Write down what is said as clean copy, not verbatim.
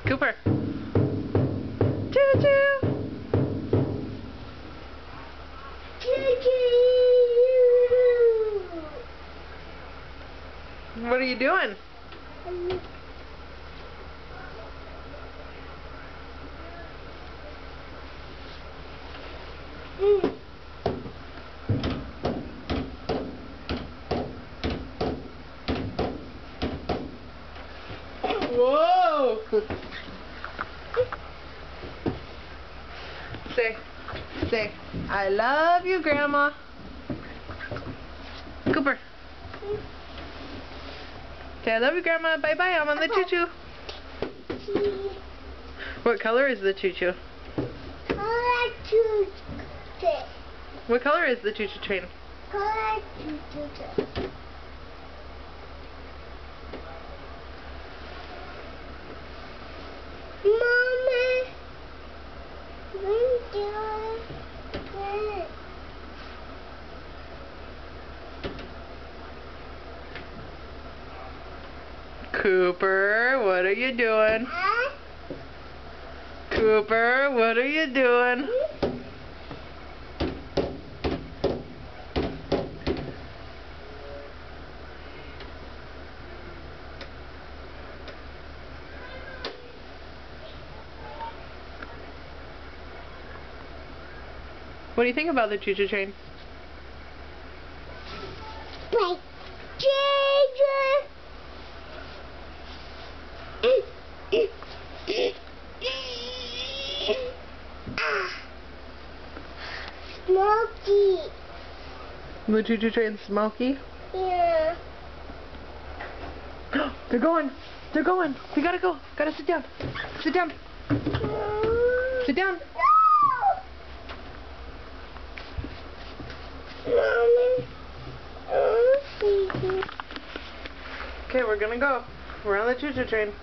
Cooper. Choo-choo. What are you doing? Whoa! Say, I love you, Grandma. Cooper. Say, I love you, Grandma. Bye-bye. I'm on the choo-choo. What color is the choo-choo? I like choo-choo. What color is the choo-choo train? I like choo-choo. Mommy, Cooper, what are you doing? Cooper, what are you doing? What do you think about the choo-choo train? Like ginger. Smoky. The choo-choo train's smoky? Yeah. They're going. They're going. We gotta go. Gotta sit down. Sit down. Sit down. Mommy. Okay, we're gonna go. We're on the choo-choo train.